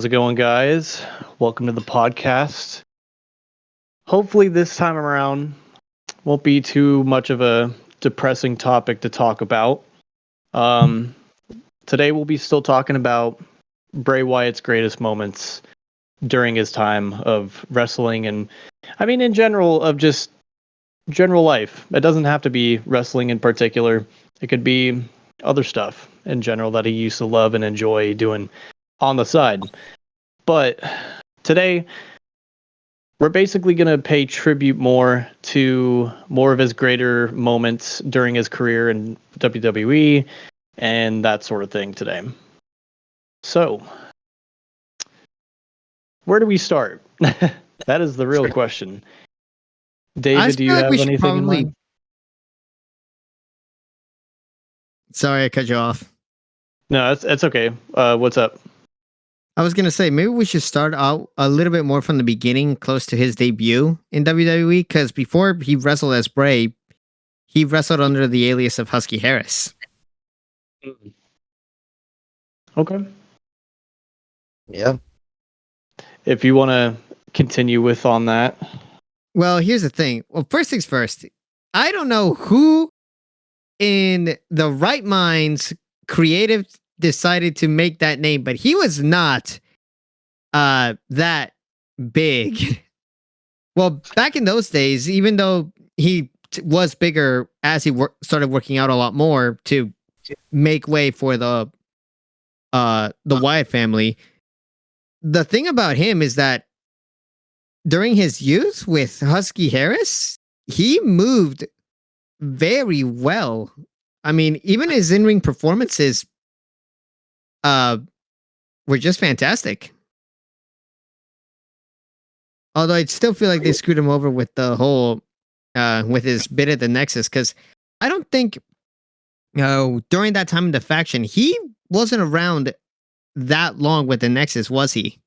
How's it going, guys? Welcome to the podcast. Hopefully, this time around won't be too much of a depressing topic to talk about. Um, Today, we'll be still talking about Bray Wyatt's greatest moments during his time of wrestling, and I mean, in general, of just general life. It doesn't have to be wrestling in particular. It could be other stuff in general that he used to love and enjoy doing on the side. But today, we're basically going to pay tribute more to more of his greater moments during his career in WWE and that sort of thing today. So, where do we start? That is the real question. I David, do you feel like we have should anything in probably. mind? Sorry, I cut you off. No, that's okay. What's up? I was gonna say maybe we should start out a little bit more from the beginning, close to his debut in WWE, because before he wrestled as Bray, he wrestled under the alias of Husky Harris. Okay. Yeah. If you want to continue with on that. Well, here's the thing. Well, first things first. I don't know who in the right minds creative decided to make that name, but he was not that big. Well, back in those days, even though he was bigger as he started working out a lot more to make way for the Wyatt family, the thing about him is that during his youth with Husky Harris, he moved very well. I mean, even his in-ring performances were just fantastic. Although I still feel like they screwed him over with the whole with his bit at the Nexus, because I don't think during that time in the faction he wasn't around that long with the Nexus, was he?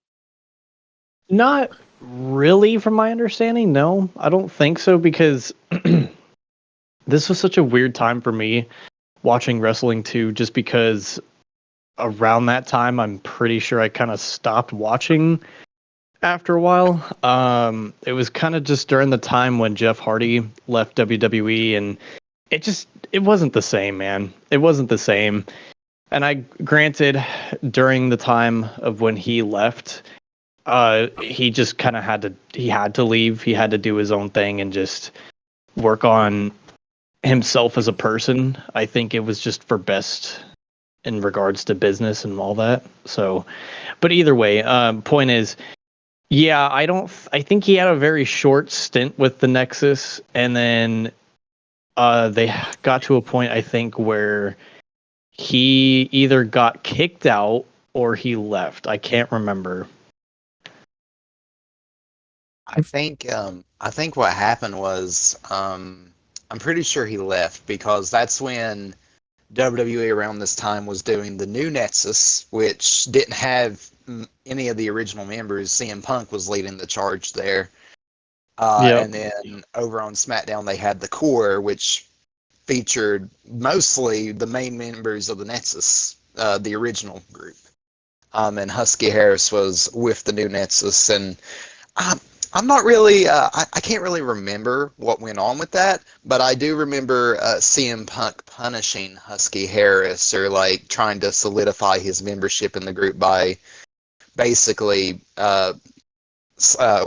Not really, from my understanding. No, I don't think so, because this was such a weird time for me watching wrestling too, just because around that time, I'm pretty sure I kind of stopped watching after a while. It was kind of just during the time when Jeff Hardy left WWE, and it wasn't the same, man. It wasn't the same. And I granted, during the time of when he left, he just kind of had to leave. He had to do his own thing and just work on himself as a person. I think it was just for best in regards to business and all that. So, but either way, point is, yeah, I think he had a very short stint with the Nexus, and then they got to a point, I think, where he either got kicked out or he left. I can't remember. I think what happened was I'm pretty sure he left because that's when WWE around this time was doing the new Nexus, which didn't have any of the original members. CM Punk was leading the charge there. Yep. And then over on SmackDown, they had the Core, which featured mostly the main members of the Nexus, the original group. And Husky Harris was with the new Nexus. And I'm not really, I can't really remember what went on with that, but I do remember CM Punk punishing Husky Harris, or like trying to solidify his membership in the group by basically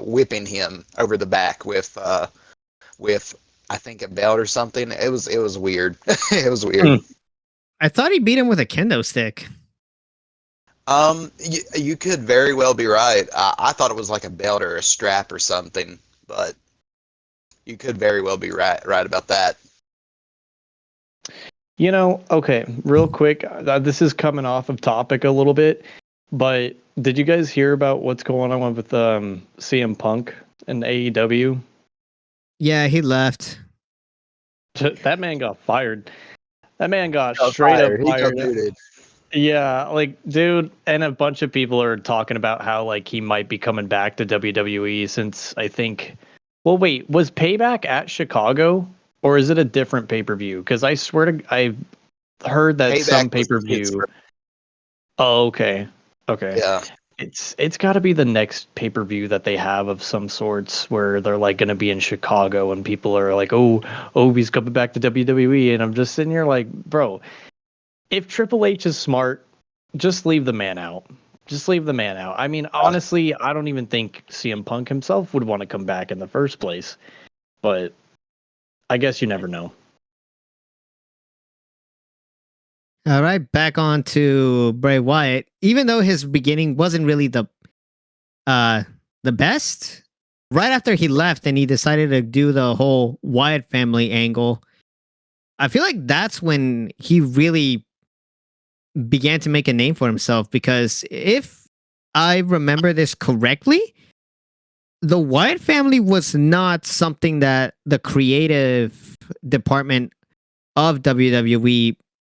whipping him over the back with I think a belt or something. It was weird. It was weird. I thought he beat him with a kendo stick. You could very well be right. I thought it was like a belt or a strap or something, but you could very well be right about that. You know, okay, real quick, this is coming off of topic a little bit, but did you guys hear about what's going on with CM Punk and AEW? Yeah, he left. That man got fired. That man got straight up He fired. got Yeah, like, dude, and a bunch of people are talking about how, like, he might be coming back to WWE since I think. Well, wait, was Payback at Chicago, or is it a different pay-per-view? Because I swear to, I heard that Payback some was pay-per-view. Pittsburgh. Oh, okay, okay. Yeah. It's got to be the next pay-per-view that they have of some sorts where they're like going to be in Chicago and people are like, "Oh, he's coming back to WWE," and I'm just sitting here like, bro, if Triple H is smart, just leave the man out. Just leave the man out. I mean, honestly, I don't even think CM Punk himself would want to come back in the first place, but I guess you never know. All right, back on to Bray Wyatt. Even though his beginning wasn't really the best, right after he left and he decided to do the whole Wyatt family angle, I feel like that's when he really began to make a name for himself. Because if I remember this correctly, the Wyatt family was not something that the creative department of WWE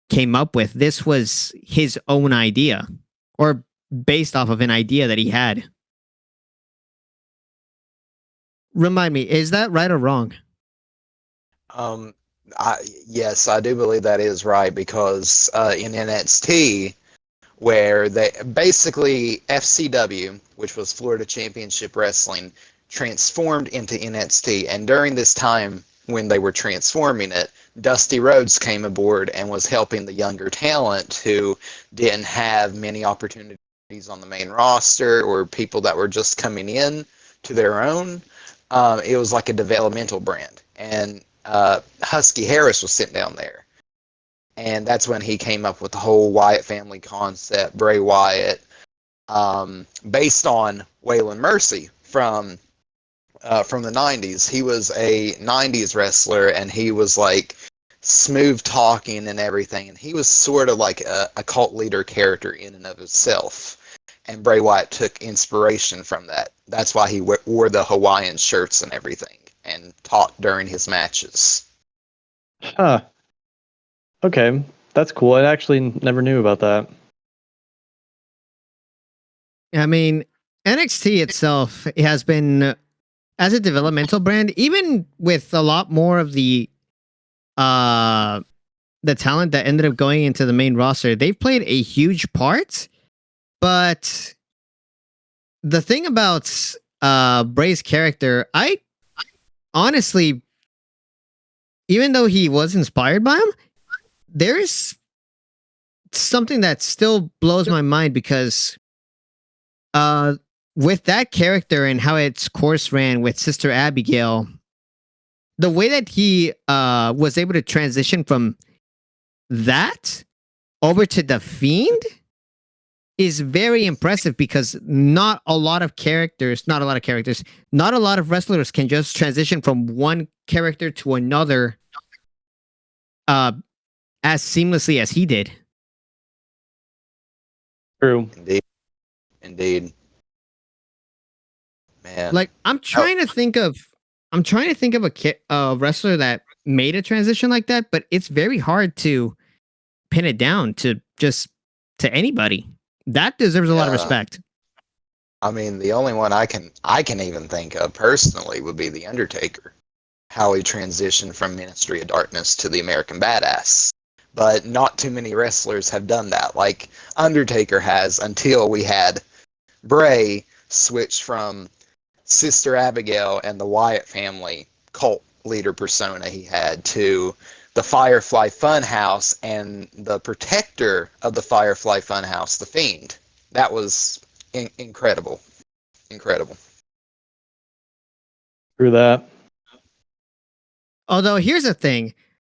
came up with. This was his own idea, or based off of an idea that he had. Remind me, is that right or wrong? Um, yes, I do believe that is right because in NXT, where they basically FCW, which was Florida Championship Wrestling, transformed into NXT, and during this time when they were transforming it, Dusty Rhodes came aboard and was helping the younger talent who didn't have many opportunities on the main roster or people that were just coming in to their own. It was like a developmental brand, and Husky Harris was sitting down there. And that's when he came up with the whole Wyatt family concept, Bray Wyatt, based on Waylon Mercy from the 90s. He was a 90s wrestler, and he was like smooth talking and everything. And he was sort of like a cult leader character in and of himself. And Bray Wyatt took inspiration from that. That's why he wore the Hawaiian shirts and everything and talked during his matches. Huh. Okay, that's cool. I actually never knew about that. I mean, NXT itself has been, as a developmental brand, even with a lot more of the talent that ended up going into the main roster, they've played a huge part. But the thing about Bray's character, I honestly, even though he was inspired by him, there's something that still blows my mind because with that character and how its course ran with Sister Abigail, the way that he was able to transition from that over to the Fiend is very impressive because not a lot of wrestlers can just transition from one character to another as seamlessly as he did. True. Indeed. Man. Like I'm trying to think of a wrestler that made a transition like that, but it's very hard to pin it down to anybody. That deserves a lot of respect. I mean, the only one I can even think of personally would be The Undertaker. How he transitioned from Ministry of Darkness to the American Badass. But not too many wrestlers have done that. Like Undertaker has, until we had Bray switch from Sister Abigail and the Wyatt family cult leader persona he had to the Firefly Funhouse and the protector of the Firefly Funhouse, the Fiend. That was incredible. Incredible. Through that. Although here's the thing,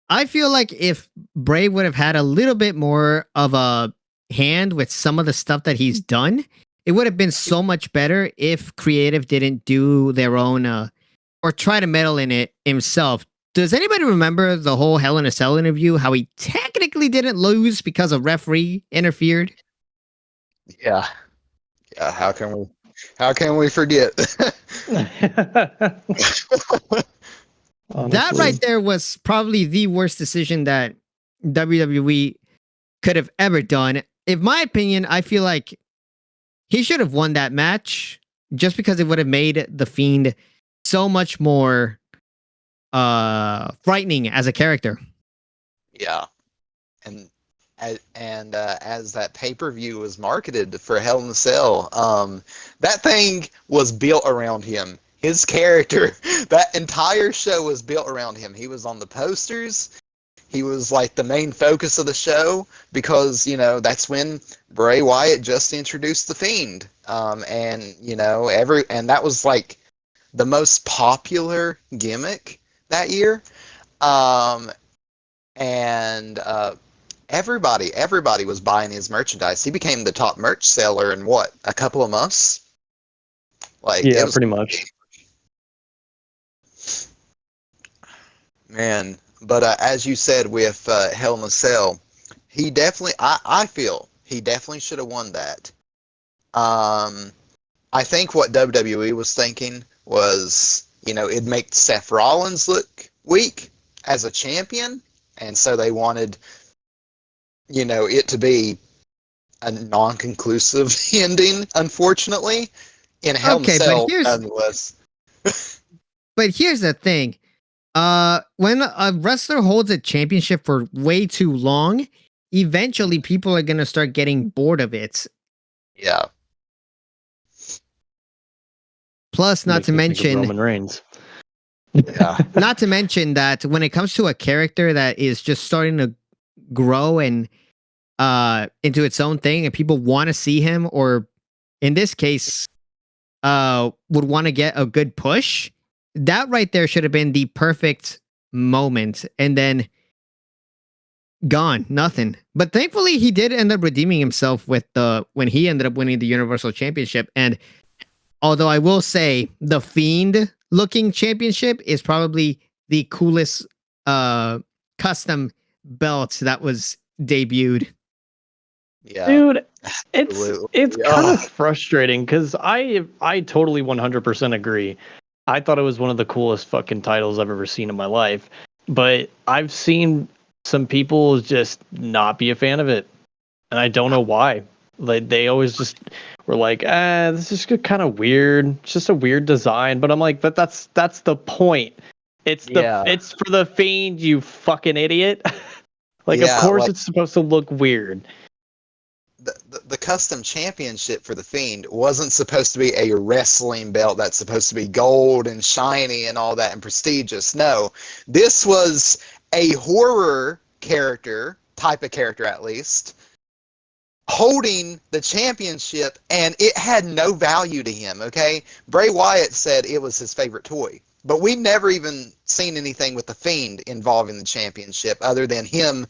I feel like if Bray would have had a little bit more of a hand with some of the stuff that he's done, it would have been so much better if creative didn't do their own or try to meddle in it himself. Does anybody remember the whole Hell in a Cell interview? How he technically didn't lose because a referee interfered? Yeah. Yeah. How can we forget? That right there was probably the worst decision that WWE could have ever done. In my opinion, I feel like he should have won that match just because it would have made the Fiend so much more frightening as a character. Yeah. And as that pay-per-view was marketed for Hell in a Cell, that thing was built around him. His character, that entire show was built around him. He was on the posters. He was like the main focus of the show because, that's when Bray Wyatt just introduced the Fiend. And that was like the most popular gimmick that year. And everybody was buying his merchandise. He became the top merch seller in what, a couple of months? Like, Yeah, it was, pretty much. man. But as you said with Hell in a Cell, he definitely, I feel he definitely should have won that. I think what WWE was thinking was, it'd make Seth Rollins look weak as a champion, and so they wanted, it to be a non-conclusive ending, unfortunately, in Hell in a Okay, Cell, nonetheless. but here's the thing. When a wrestler holds a championship for way too long, eventually people are gonna start getting bored of it. Yeah. Plus, not Makes to me think of mention, Roman Reigns. Yeah. not to mention that when it comes to a character that is just starting to grow and into its own thing, and people want to see him, or in this case, would want to get a good push, that right there should have been the perfect moment, and then gone, nothing. But thankfully, he did end up redeeming himself with when he ended up winning the Universal Championship. And although I will say the Fiend looking championship is probably the coolest custom belt that was debuted. Yeah. Dude, it's Absolutely. kind of frustrating because I totally 100% agree. I thought it was one of the coolest fucking titles I've ever seen in my life, but I've seen some people just not be a fan of it, and I don't know why. Like they always just were like, this is kind of weird. It's just a weird design, but I'm like, but that's the point. Yeah. It's for the Fiend, you fucking idiot. Like, of Yeah, course like it's supposed to look weird. the custom championship for the Fiend wasn't supposed to be a wrestling belt that's supposed to be gold and shiny and all that and prestigious. No, this was a horror type of character at least, holding the championship, and it had no value to him, okay? Bray Wyatt said it was his favorite toy, but we've never even seen anything with the Fiend involving the championship other than him,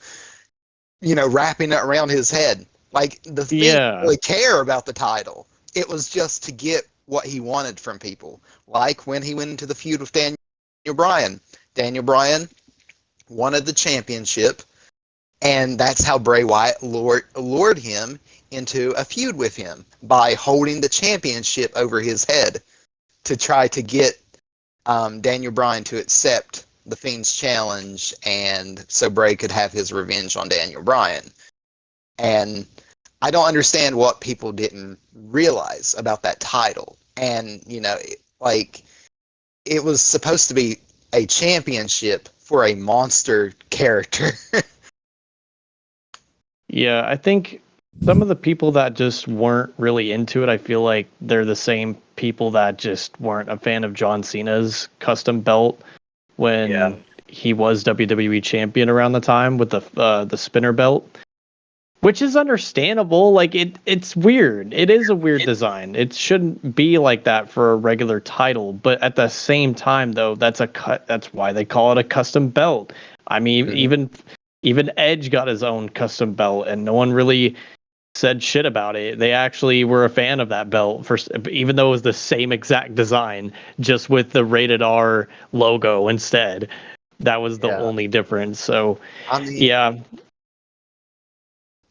wrapping it around his head. Like, the Fiend didn't really care about the title. It was just to get what he wanted from people. Like when he went into the feud with Daniel Bryan. Daniel Bryan wanted the championship, and that's how Bray Wyatt lured him into a feud with him, by holding the championship over his head to try to get Daniel Bryan to accept the Fiend's challenge, and so Bray could have his revenge on Daniel Bryan. And I don't understand what people didn't realize about that title. And, it was supposed to be a championship for a monster character. Yeah, I think some of the people that just weren't really into it, I feel like they're the same people that just weren't a fan of John Cena's custom belt when he was WWE champion around the time with the spinner belt, which is understandable. Like it's weird. It is a weird design. It shouldn't be like that for a regular title, but at the same time though, that's why they call it a custom belt. I mean, even Edge got his own custom belt, and no one really said shit about it. They actually were a fan of that belt, even though it was the same exact design, just with the rated R logo instead. That was the only difference. So, I mean, yeah.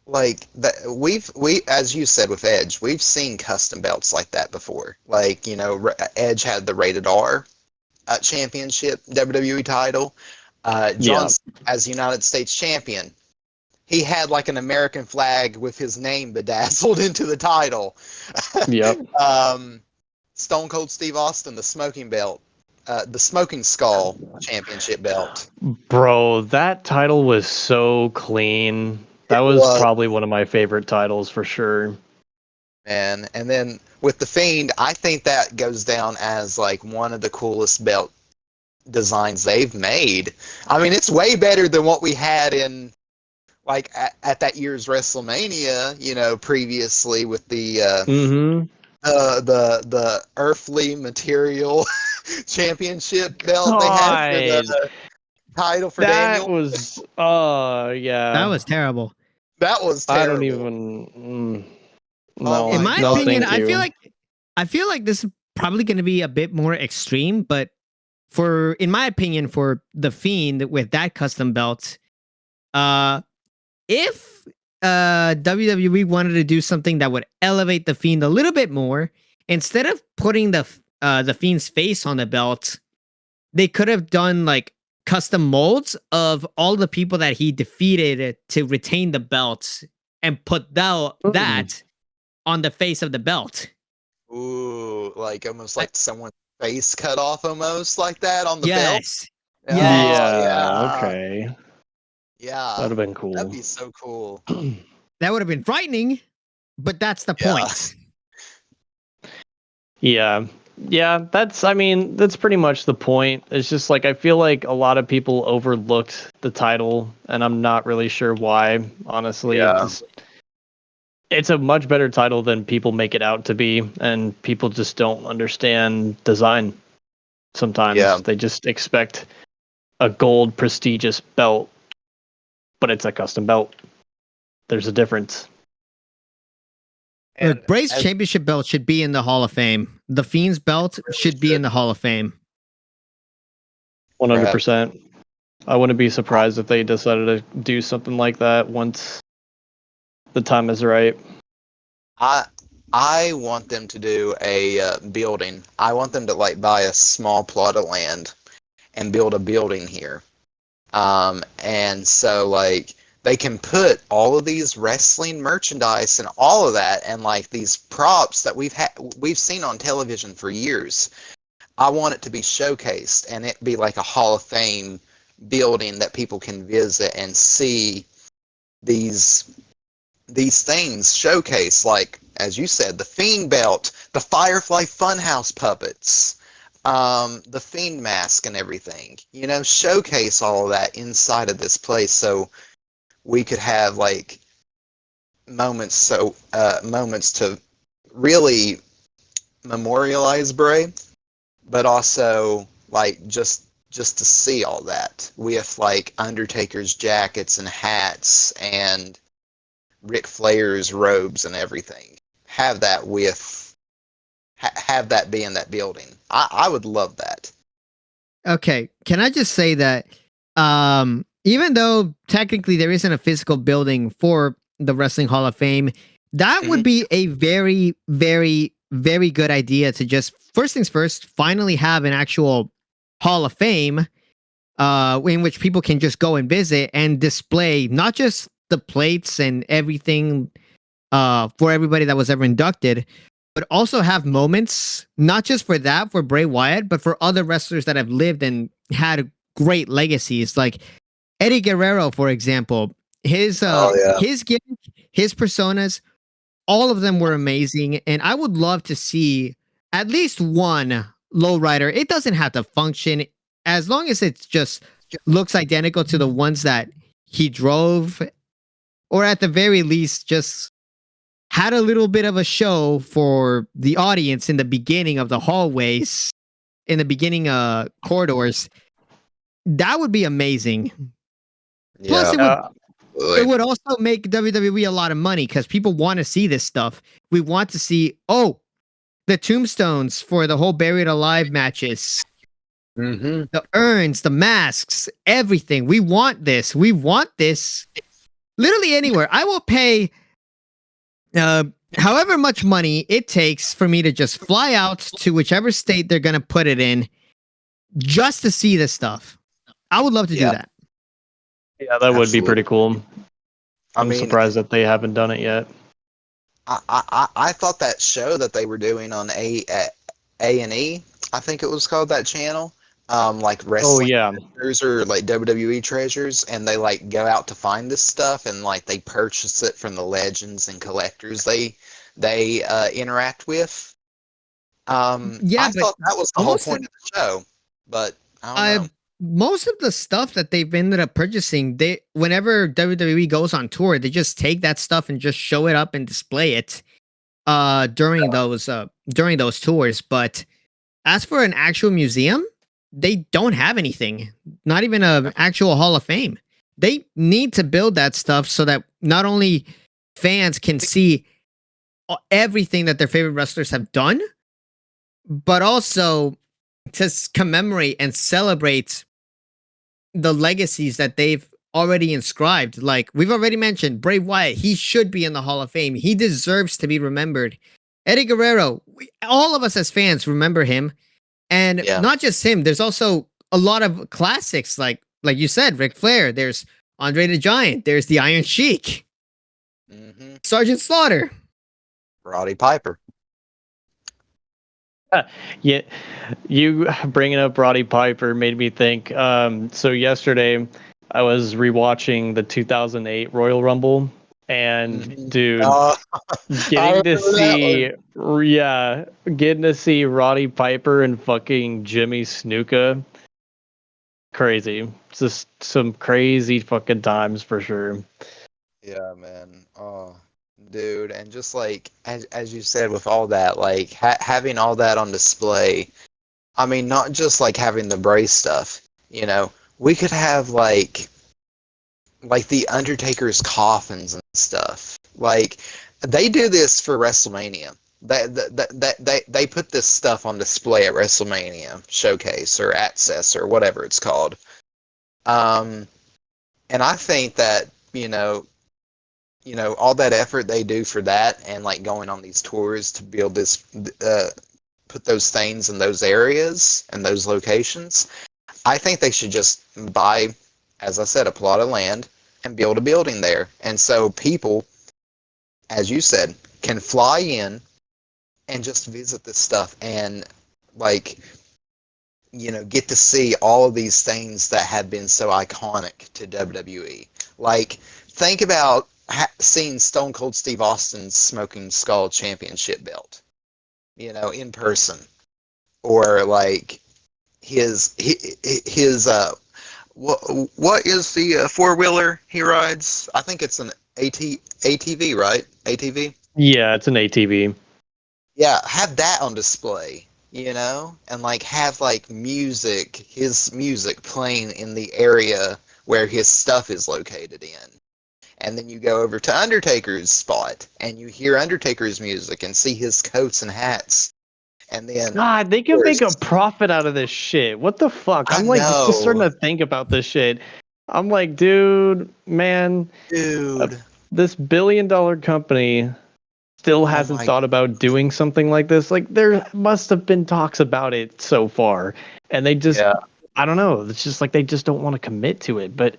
Like that, we as you said with Edge, we've seen custom belts like that before. Like, Edge had the rated R championship WWE title. John, as United States champion, he had like an American flag with his name bedazzled into the title. Yep. Stone Cold Steve Austin, the smoking skull championship belt. Bro, that title was so clean. That was was. probably one of my favorite titles for sure. And then with the Fiend, I think that goes down as like one of the coolest belt designs they've made. I mean, it's way better than what we had in like at that year's WrestleMania, you know, previously with the Mm-hmm. the earthly material championship belt they had for God, the title for that Daniel. was That yeah. was terrible. That was I don't terrible. even. Oh No, In my my no, God. opinion, thank you. I feel like this is probably going to be a bit more extreme, but in my opinion, for the Fiend with that custom belt, uh, if WWE wanted to do something that would elevate the Fiend a little bit more, instead of putting the Fiend's face on the belt, they could have done like custom molds of all the people that he defeated to retain the belt and put that on the face of the belt. Ooh, like almost like someone's face cut off almost like that on the belt. Yes. Yes. Oh Yeah. yeah. Okay. Yeah. That'd have been That'd cool. be so cool. That would have been frightening, but that's the Yeah. point. Yeah. Yeah, I mean, that's pretty much the point. It's just like I feel like a lot of people overlooked the title, and I'm not really sure why, honestly. Yeah. It's a much better title than people make it out to be, and people just don't understand design sometimes. Yeah. They just expect a gold prestigious belt, but it's a custom belt. There's a difference. And Look, Bray's as- championship belt should be in the Hall of Fame. The Fiend's belt should be in the Hall of Fame. 100%. I wouldn't be surprised if they decided to do something like that once the time is right. I want them to do a building. I want them to like buy a small plot of land and build a building here. And so like they can put all of these wrestling merchandise and all of that and like these props that we've seen on television for years. I want it to be showcased and it be like a Hall of Fame building that people can visit and see these things showcased, like as you said, the Fiend belt, the Firefly Funhouse puppets, the Fiend mask and everything. You know, showcase all of that inside of this place so we could have like moments to really memorialize Bray, but also like just to see all that with like Undertaker's jackets and hats and Ric Flair's robes and everything. Have that have that be in that building. I would love that. Okay, can I just say that even though technically there isn't a physical building for the Wrestling Hall of Fame, that would be a very, very, very good idea to just, first things first, finally have an actual Hall of Fame in which people can just go and visit and display not just the plates and everything for everybody that was ever inducted, but also have moments, not just for that, for Bray Wyatt, but for other wrestlers that have lived and had great legacies. Like Eddie Guerrero, for example, his gimmick, his personas, all of them were amazing. And I would love to see at least one lowrider. It doesn't have to function as long as it just looks identical to the ones that he drove, or at the very least, just had a little bit of a show for the audience in the beginning of the hallways, in the beginning corridors. That would be amazing. Plus, it would also make WWE a lot of money because people want to see this stuff. We want to see, the tombstones for the whole Buried Alive matches, the urns, the masks, everything. We want this. We want this literally anywhere. I will pay however much money it takes for me to just fly out to whichever state they're going to put it in just to see this stuff. I would love to do that. Yeah, that would be pretty cool. I'm surprised that they haven't done it yet. I thought that show that they were doing on A&E, I think it was called, that channel, like Oh wrestling yeah. treasures or like WWE treasures, and they like go out to find this stuff, and like they purchase it from the legends and collectors they interact with. Yeah, I but thought that was the whole most point of the show, but I don't uh know. most of the stuff that they've ended up purchasing, they whenever WWE goes on tour, they just take that stuff and just show it up and display it during those tours. But as for an actual museum, they don't have anything. Not even an actual Hall of Fame. They need to build that stuff so that not only fans can see everything that their favorite wrestlers have done, but also to commemorate and celebrate the legacies that they've already inscribed. Like we've already mentioned, Bray Wyatt, he should be in the Hall of Fame. He deserves to be remembered. Eddie Guerrero, all of us as fans remember him. And Yeah. not just him, there's also a lot of classics like you said, Ric Flair, there's Andre the Giant, there's the Iron Sheik, Sergeant Slaughter. Roddy Piper. Yeah, you bringing up Roddy Piper made me think. So yesterday, I was rewatching the 2008 Royal Rumble, and dude, I getting to remember that see, yeah, getting to see Roddy Piper and fucking Jimmy Snuka, crazy. Just some crazy fucking times for sure. Yeah, man. Oh, dude, and just like as you said, with all that, like having all that on display. I mean, not just like having the Bray stuff. You know, we could have like the Undertaker's coffins and stuff. Like they do this for WrestleMania. They put this stuff on display at WrestleMania Showcase or Access or whatever it's called. Um, and I think that all that effort they do for that, and like going on these tours to build this, put those things in those areas and those locations. I think they should just buy, as I said, a plot of land and build a building there. And so people, as you said, can fly in and just visit this stuff and like, get to see all of these things that have been so iconic to WWE. Like, think about seeing Stone Cold Steve Austin's Smoking Skull Championship belt, in person, or like his what is the four-wheeler he rides? I think it's an ATV, right? ATV. Yeah, it's an ATV. Yeah, have that on display, and like have like his music playing in the area where his stuff is located in. And then you go over to Undertaker's spot and you hear Undertaker's music and see his coats and hats. And then God, they could make a profit out of this shit. What the fuck? I I'm like just starting know. to think about this shit. I'm like, dude, man, Dude. this $1 billion company still Oh hasn't my thought about doing something like this. Like, there must have been talks about it so far, and they just, Yeah. I don't know. It's just like they just don't want to commit to it. But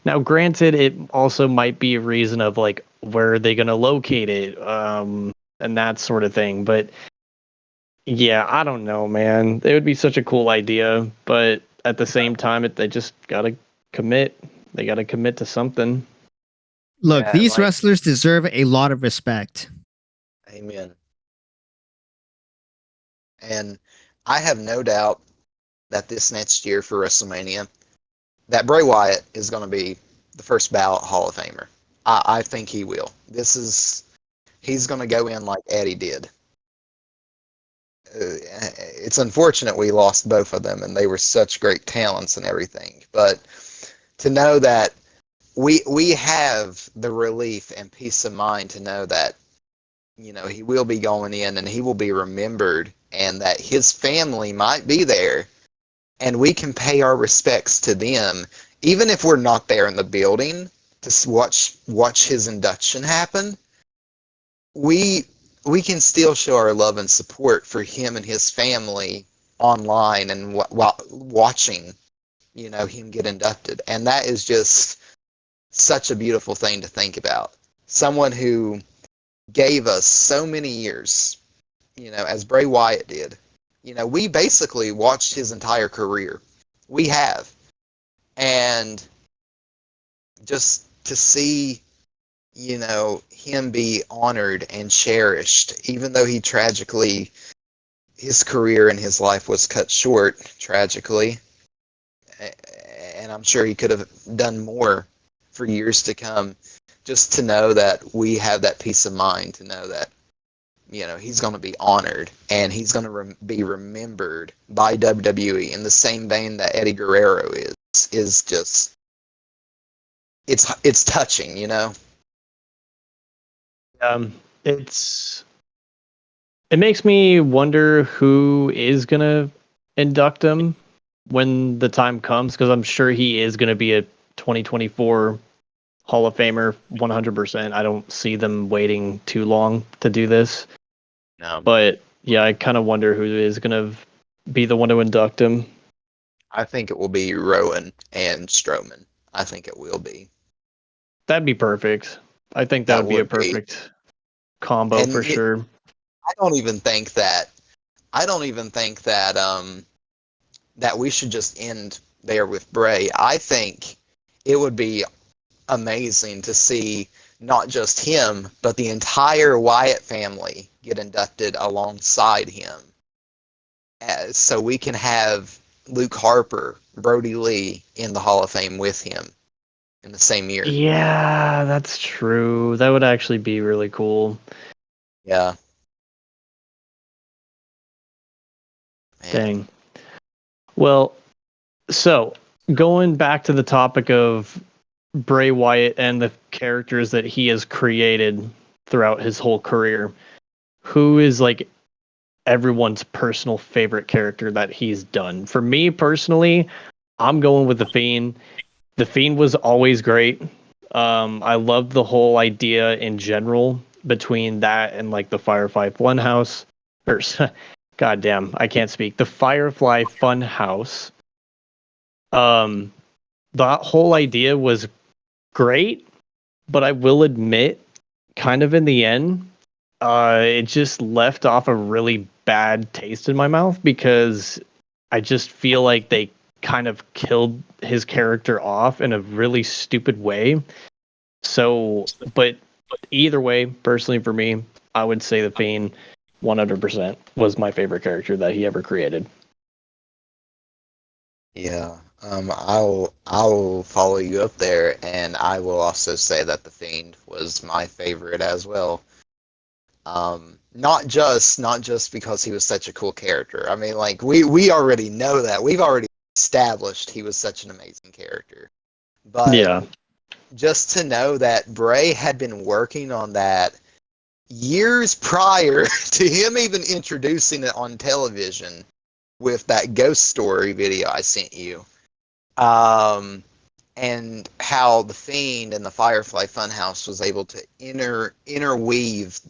now, granted, it also might be a reason of like where are they going to locate it, and that sort of thing. But yeah, I don't know, man. It would be such a cool idea, but at the same time, they just gotta commit. They gotta commit to something. Look, Yeah, these like, wrestlers deserve a lot of respect. amen. And I have no doubt that this next year for WrestleMania, that Bray Wyatt is going to be the first ballot Hall of Famer. I think he will. He's going to go in like Eddie did. It's unfortunate we lost both of them, and they were such great talents and everything. But to know that we have the relief and peace of mind to know that he will be going in and he will be remembered, and that his family might be there, and we can pay our respects to them, even if we're not there in the building to watch his induction happen. We can still show our love and support for him and his family online and while watching, him get inducted. And that is just such a beautiful thing to think about. Someone who gave us so many years, as Bray Wyatt did. We basically watched his entire career We have. And just to see, him be honored and cherished, even though he tragically, his career and his life was cut short, tragically. And I'm sure he could have done more for years to come. Just to know that we have that peace of mind to know that, he's going to be honored and he's going to be remembered by WWE in the same vein that Eddie Guerrero is just, it's touching, It makes me wonder who is gonna induct him when the time comes, because I'm sure he is gonna be a 2024 Hall of Famer 100%. I don't see them waiting too long to do this. No. But yeah, I kind of wonder who is gonna be the one to induct him. I think it will be Rowan and Strowman. I think it will be. That'd be perfect. I think that would be a perfect combo and for sure. I don't even think that that we should just end there with Bray. I think it would be amazing to see not just him, but the entire Wyatt family get inducted alongside him. So we can have Luke Harper, Brody Lee in the Hall of Fame with him in the same year. Yeah, that's true. That would actually be really cool. Yeah. Man. Dang. Well, so going back to the topic of Bray Wyatt and the characters that he has created throughout his whole career, who is like everyone's personal favorite character that he's done? For me personally, I'm going with The Fiend. The Fiend was always great. I loved the whole idea in general between that and like the Firefly Funhouse. Or, goddamn, I can't speak. The Firefly Funhouse. That whole idea was great, but I will admit, kind of in the end, it just left off a really bad taste in my mouth, because I just feel like they kind of killed his character off in a really stupid way. So, but either way, personally for me, I would say The Fiend 100% was my favorite character that he ever created. Yeah. I'll follow you up there, and I will also say that The Fiend was my favorite as well. Not just because he was such a cool character. I mean, like we already know that. We've already established he was such an amazing character. But Yeah. just to know that Bray had been working on that years prior to him even introducing it on television with that ghost story video I sent you. And how The Fiend and the Firefly Funhouse was able to interweave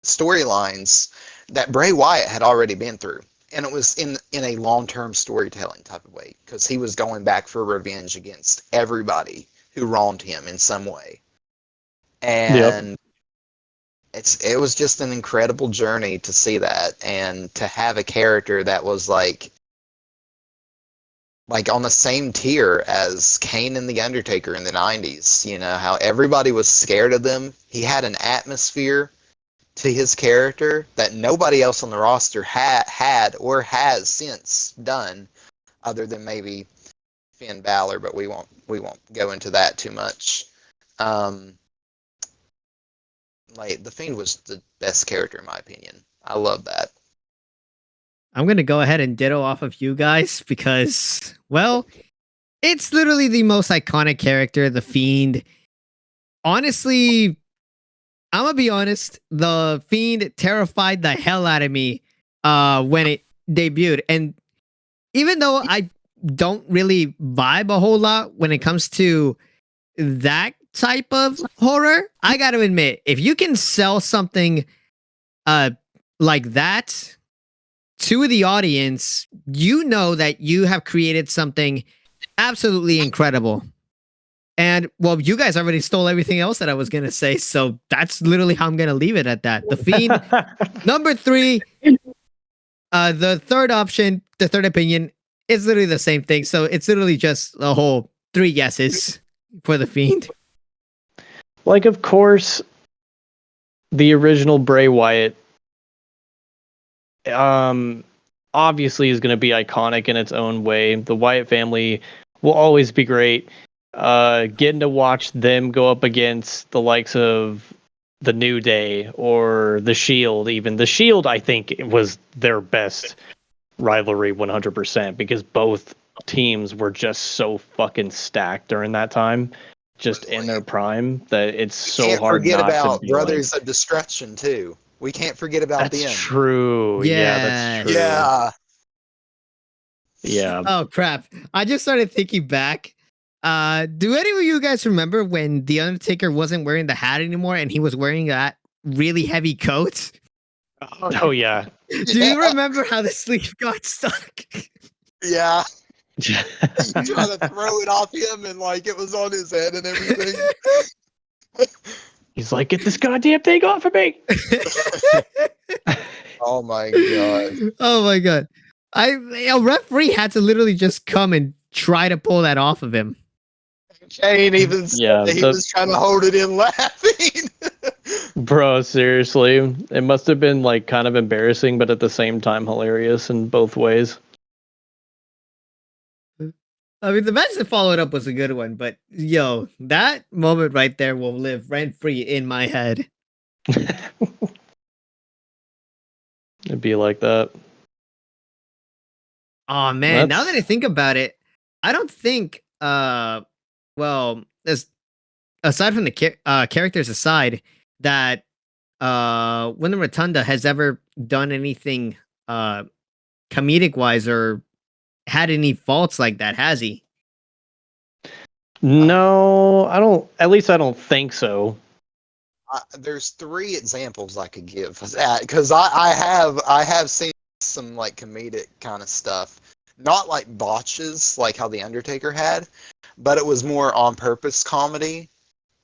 storylines that Bray Wyatt had already been through. And it was in a long-term storytelling type of way, because he was going back for revenge against everybody who wronged him in some way. And it was just an incredible journey to see that, and to have a character that was like on the same tier as Kane and The Undertaker in the 90s. How everybody was scared of them. He had an atmosphere to his character that nobody else on the roster had or has since done, other than maybe Finn Balor, but we won't go into that too much. The Fiend was the best character in my opinion. I love that. I'm going to go ahead and ditto off of you guys because, well, it's literally the most iconic character, The Fiend. Honestly, I'm going to be honest, The Fiend terrified the hell out of me when it debuted. And even though I don't really vibe a whole lot when it comes to that type of horror, I got to admit, if you can sell something like that to the audience, you know that you have created something absolutely incredible. And, well, you guys already stole everything else that I was going to say, so that's literally how I'm going to leave it at that. The Fiend, number 3, the third option, the third opinion, It's literally the same thing. So it's literally just a whole 3 guesses for the Fiend. Like, of course, the original Bray Wyatt, obviously is going to be iconic in its own way. The Wyatt family will always be great. Getting to watch them go up against the likes of the New Day or the Shield, even the Shield, I think was their best rivalry 100% because both teams were just so fucking stacked during that time, just in their prime, that it's so Can't hard forget not to about be Brothers like, of Destruction too. We can't forget about that's them. true. Yeah, that's true. Yeah. Yeah. Oh crap! I just started thinking back. Do any of you guys remember when the Undertaker wasn't wearing the hat anymore and he was wearing that really heavy coat? Oh yeah. Do you remember how the sleeve got stuck? Yeah. He tried to throw it off him and like it was on his head and everything. He's like, get this goddamn thing off of me. Oh my god. Oh my god! A referee had to literally just come and try to pull that off of him. Kane even said Yeah, that he was trying to hold it in laughing. Bro, seriously. It must have been like kind of embarrassing, but at the same time hilarious in both ways. I mean, the match that followed up was a good one, but yo, that moment right there will live rent free in my head. It'd be like that. Oh man, now that I That's- think about it, I don't think well, aside from the characters aside, that Wyndham Rotunda has ever done anything comedic wise or had any faults like that, has he? No, I don't. At least I don't think so. There's 3 examples I could give because I have seen some like comedic kind of stuff, not like botches like how the Undertaker had, but it was more on purpose comedy.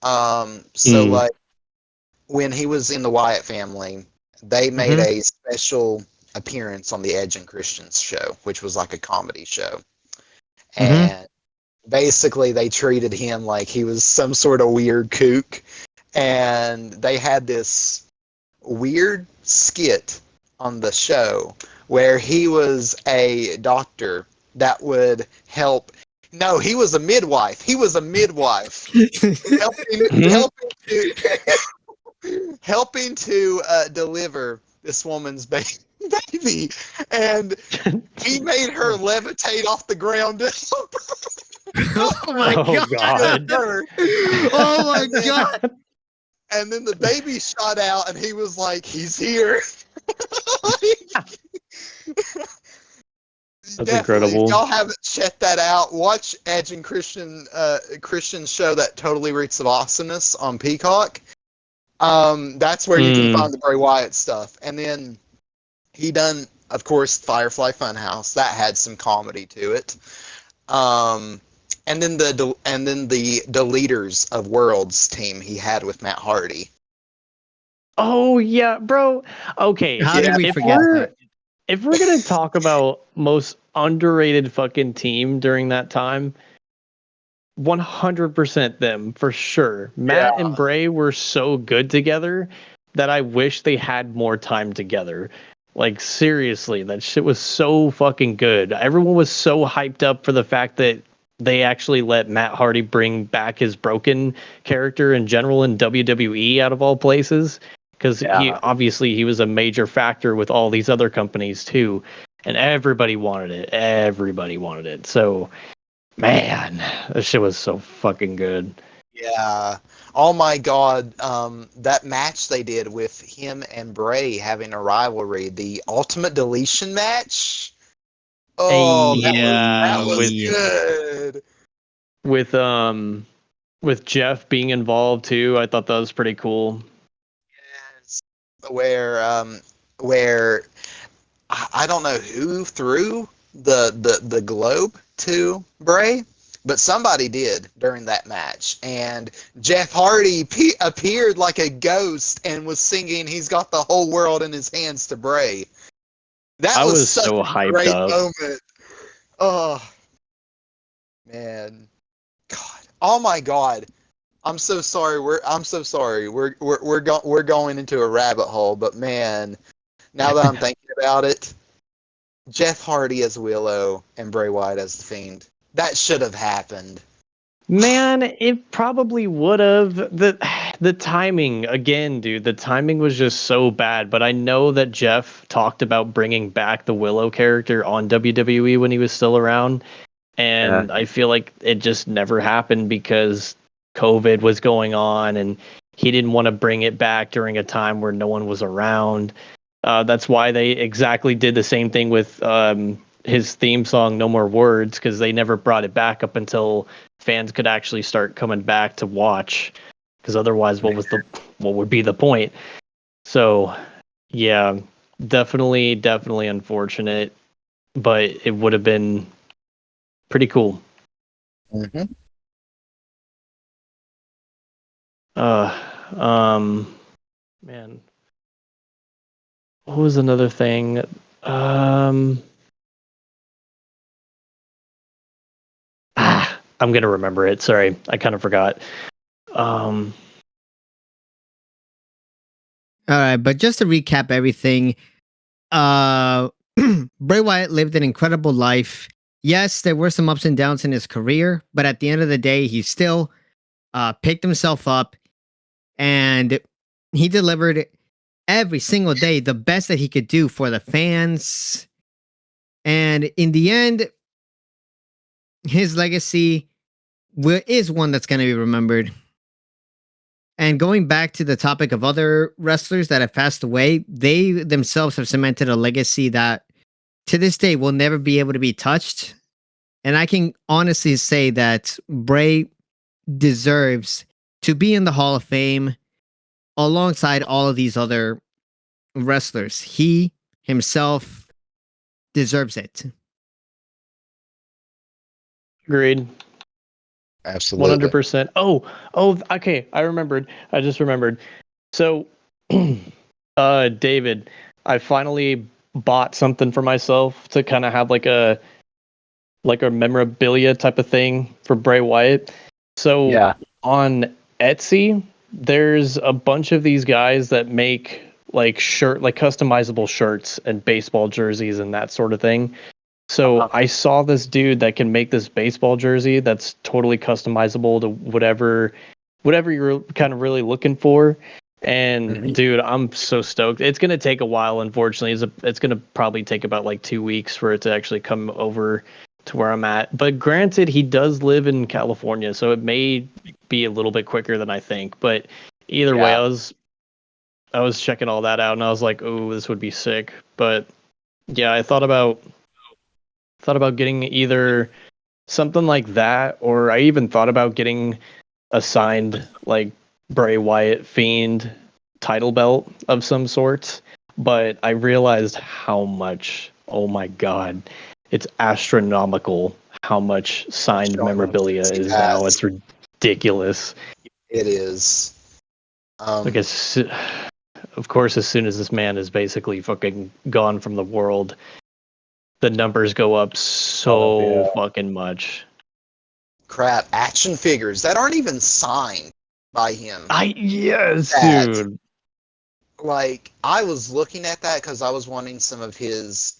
So like when he was in the Wyatt family, they made a special appearance on the Edge and Christian's show, which was like a comedy show, and basically they treated him like he was some sort of weird kook. And they had this weird skit on the show where he was a doctor that would help. No, he was a midwife. He was a midwife helping to deliver this woman's baby, and he made her levitate off the ground. Oh my god! Oh my god! And then the baby shot out, and he was like, "He's here." That's incredible. If y'all haven't checked that out, watch Edge and Christian's show that totally reeks of awesomeness on Peacock. That's where you can find the Bray Wyatt stuff. And then he done, of course, Firefly Funhouse. That had some comedy to it. And then the Leaders of Worlds team he had with Matt Hardy. Oh yeah, bro. Okay. How did we forget that? If we're gonna talk about most underrated fucking team during that time, 100% them for sure. Matt and Bray were so good together that I wish they had more time together. Like seriously, that shit was so fucking good. Everyone was so hyped up for the fact that they actually let Matt Hardy bring back his broken character in general in WWE out of all places. Because he was a major factor with all these other companies too. And everybody wanted it. Everybody wanted it. So, man, that shit was so fucking good. Yeah. Oh my god. That match they did with him and Bray having a rivalry, the Ultimate Deletion match. Oh, that was good. With Jeff being involved too, I thought that was pretty cool. Yes. Where I don't know who threw the globe to Bray, but somebody did during that match, and Jeff Hardy appeared like a ghost and was singing "He's Got the Whole World in His Hands" to Bray. That was such so a hyped great up. moment. Oh man, God, oh my God. I'm so sorry. I'm so sorry. We're going into a rabbit hole, but man, now that I'm thinking about it, Jeff Hardy as Willow and Bray Wyatt as the Fiend. That should have happened. Man, it probably would have. The timing again, dude. The timing was just so bad. But I know that Jeff talked about bringing back the Willow character on WWE when he was still around, and I feel like it just never happened because COVID was going on, and he didn't want to bring it back during a time where no one was around. That's why they exactly did the same thing with his theme song, "No More Words," because they never brought it back up until fans could actually start coming back to watch. Because otherwise, what would be the point? So, yeah, definitely unfortunate, but it would have been pretty cool. Mm-hmm. Uh, man, what was another thing? I'm gonna remember it. Sorry, I kind of forgot. Um, All right, but just to recap everything, uh, Bray Wyatt lived an incredible life. Yes, there were some ups and downs in his career, but at the end of the day, he still picked himself up and he delivered every single day the best that he could do for the fans. And in the end, his legacy is one that's going to be remembered. And going back to the topic of other wrestlers that have passed away, they themselves have cemented a legacy that to this day will never be able to be touched. And I can honestly say that Bray deserves to be in the Hall of Fame alongside all of these other wrestlers. He himself deserves it. agreed. Absolutely. 100%. Okay. I remembered. I just remembered. So, David, I finally bought something for myself to kind of have like a memorabilia type of thing for Bray Wyatt. So Yeah. on Etsy, there's a bunch of these guys that make like customizable shirts and baseball jerseys and that sort of thing. So I saw this dude that can make this baseball jersey that's totally customizable to whatever you're kind of really looking for. And dude, I'm so stoked. It's gonna take a while, unfortunately. It's gonna probably take about like 2 weeks for it to actually come over to where I'm at. But granted, he does live in California, so it may be a little bit quicker than I think. But either way, I was checking all that out, and I was like, "Oh, this would be sick." But yeah, I thought about getting either something like that, or I even thought about getting a signed like Bray Wyatt Fiend title belt of some sort. But I realized how much, oh my god, it's astronomical how much signed memorabilia is now. It's ridiculous. It is. Like of course, as soon as this man is basically fucking gone from the world, the numbers go up so fucking much. Crap, action figures that aren't even signed by him. Yes, That, dude. like, I was looking at that because I was wanting some of his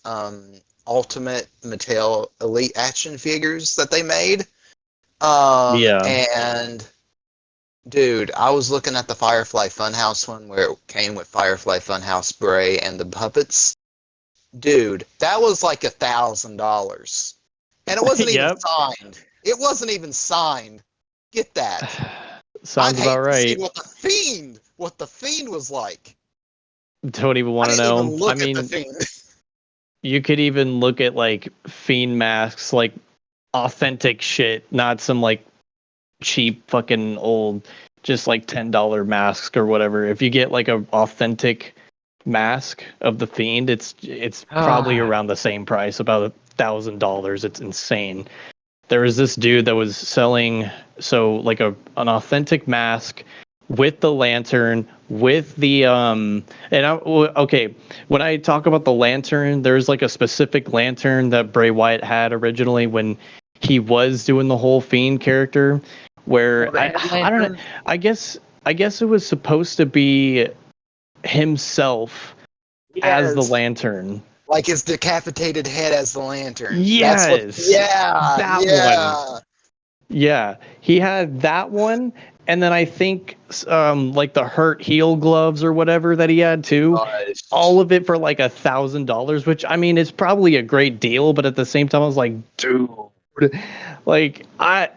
Ultimate Mattel Elite action figures that they made. Yeah. And dude, I was looking at the Firefly Funhouse one where it came with Firefly Funhouse Bray and the puppets. Dude, that was like $1,000. And it wasn't even Yep. signed. It wasn't even signed. Get that. Sounds I'd hate about to see right. what the Fiend was like. Don't even want I to didn't even know. look I at the mean, Fiend. you could even look at like Fiend masks, like authentic shit, not some like cheap fucking old, just like $10 masks or whatever. If you get like a authentic mask of the Fiend, it's probably around the same price, about $1,000. It's insane. There was this dude that was selling like an authentic mask with the lantern, with the okay, when I talk about the lantern, there's like a specific lantern that Bray Wyatt had originally when he was doing the whole Fiend character, where I don't know, I guess it was supposed to be himself as the Yes. lantern. Like his decapitated head as the lantern. That's what. Yes, Yeah, that one. yeah. Yeah, he had that one, and then I think like the hurt heel gloves or whatever that he had too. All Gosh. of it for like $1,000, which I mean, it's probably a great deal, but at the same time, I was like, dude, like I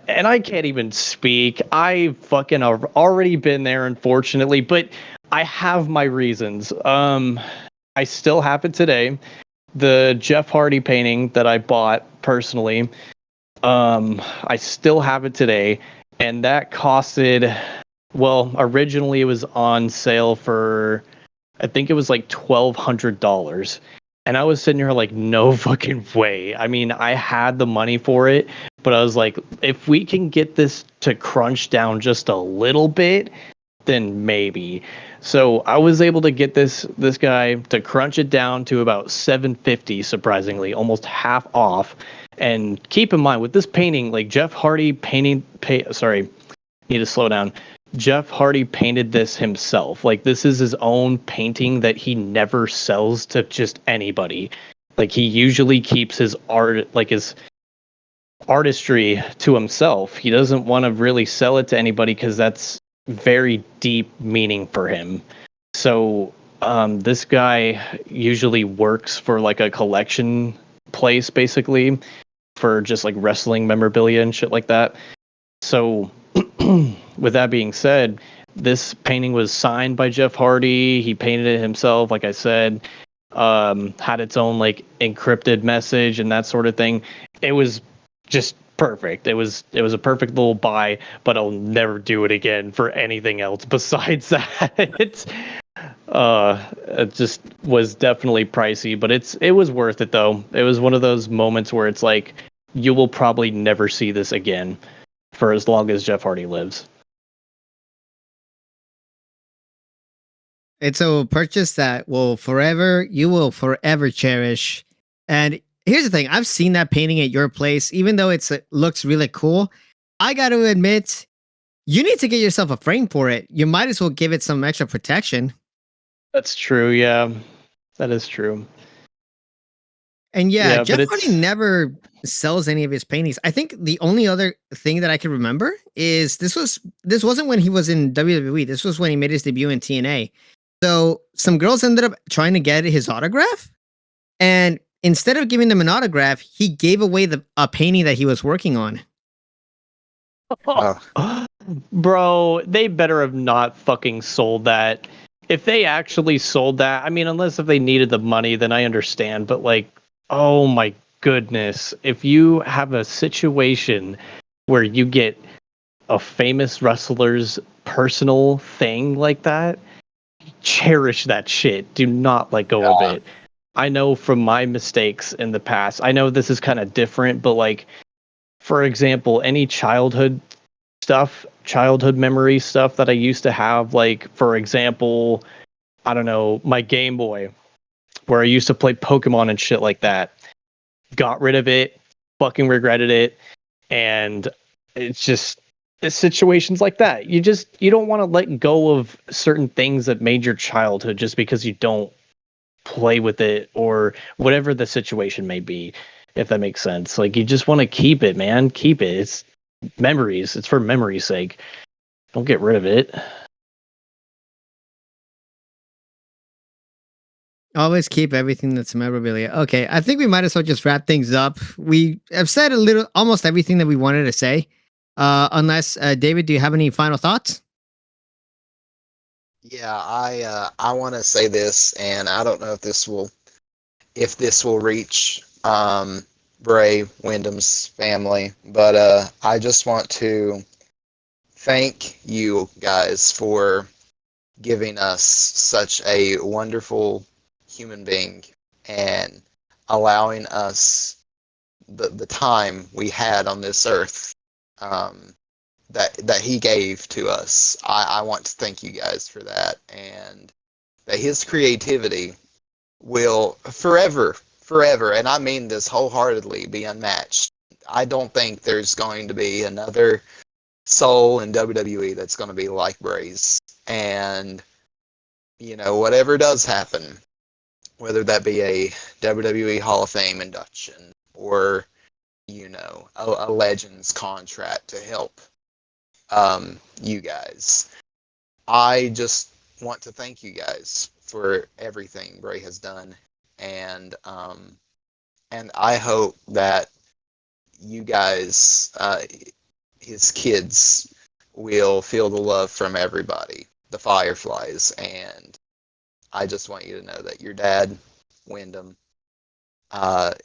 can't even speak. I fucking have already been there, unfortunately, but I have my reasons. I still have it today. The Jeff Hardy painting that I bought personally. I still have it today, and that costed. Well, originally it was on sale for, I think it was like $1,200, and I was sitting here like, no fucking way. I mean, I had the money for it, but I was like, if we can get this to crunch down just a little bit, then maybe. So I was able to get this guy to crunch it down to about 750, surprisingly, almost half off. And keep in mind with this painting, like Jeff Hardy sorry, need to slow down. Jeff Hardy painted this himself. Like this is his own painting that he never sells to just anybody. Like he usually keeps his art, like his artistry, to himself. He doesn't want to really sell it to anybody because that's very deep meaning for him. So this guy usually works for like a collection place, basically, for just like wrestling memorabilia and shit like that. So with that being said, this painting was signed by Jeff Hardy. He painted it himself, like I said. Had its own like encrypted message and that sort of thing. It was just perfect. It was a perfect little buy, but I'll never do it again for anything else besides that. It just was definitely pricey, but it was worth it though. It was one of those moments where it's like you will probably never see this again for as long as Jeff Hardy lives. It's a purchase that you will forever cherish. And here's the thing, I've seen that painting at your place, even though it looks really cool. I got to admit, you need to get yourself a frame for it. You might as well give it some extra protection. That's true, yeah. That is true. And yeah, Yeah, but Jeff Hardy it's never sells any of his paintings. I think the only other thing that I can remember is this wasn't when he was in WWE. This was when he made his debut in TNA. So some girls ended up trying to get his autograph, and instead of giving them an autograph, he gave away a painting that he was working on. Oh, bro, they better have not fucking sold that. If they actually sold that, I mean, unless if they needed the money, then I understand. But like, oh my goodness, if you have a situation where you get a famous wrestler's personal thing like that, cherish that shit. Do not let go of yeah. it. I know from my mistakes in the past. I know this is kind of different, but like, for example, any childhood memory stuff that I used to have, like, for example, I don't know, my Game Boy, where I used to play Pokemon and shit like that. Got rid of it, fucking regretted it, and it's situations like that. You don't want to let go of certain things that made your childhood just because you don't play with it or whatever the situation may be, if that makes sense. Like you just want to keep it, man. Keep it. It's memories. It's for memory's sake. Don't get rid of it. Always keep everything that's memorabilia. Okay, I think we might as well just wrap things up. We have said almost everything that we wanted to say. Unless David, do you have any final thoughts? Yeah, I want to say this, and I don't know if this will reach Bray Wyndham's family, but I just want to thank you guys for giving us such a wonderful human being and allowing us the time we had on this earth. that he gave to us. I want to thank you guys for that, and that his creativity will forever, and I mean this wholeheartedly, be unmatched. I don't think there's going to be another soul in WWE that's going to be like Bray's. And, whatever does happen, whether that be a WWE Hall of Fame induction or, a Legends contract to help you guys, I just want to thank you guys for everything Bray has done. And I hope that you guys, his kids, will feel the love from everybody, the Fireflies. And I just want you to know that your dad, Wyndham,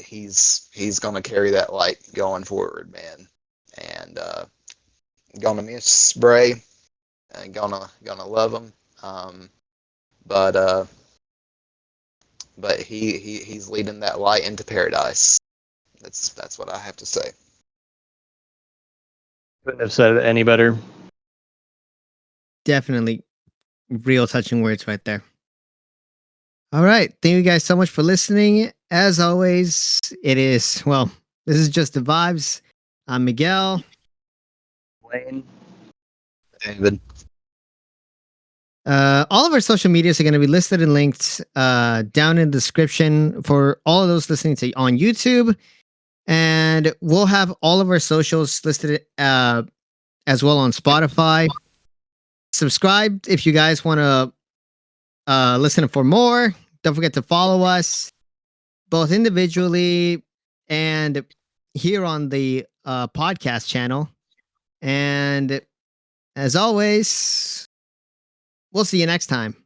he's gonna carry that light going forward, man. And gonna miss Bray, and gonna love him. But he's leading that light into paradise. That's what I have to say. Couldn't have said it any better. Definitely real touching words right there. All right. Thank you guys so much for listening. As always, this is just the vibes. I'm Miguel. Laine. David. All of our social medias are going to be listed and linked down in the description for all of those listening to on YouTube. And we'll have all of our socials listed as well on Spotify. Subscribe if you guys want to listen for more. Don't forget to follow us both individually and here on the podcast channel. And as always, we'll see you next time.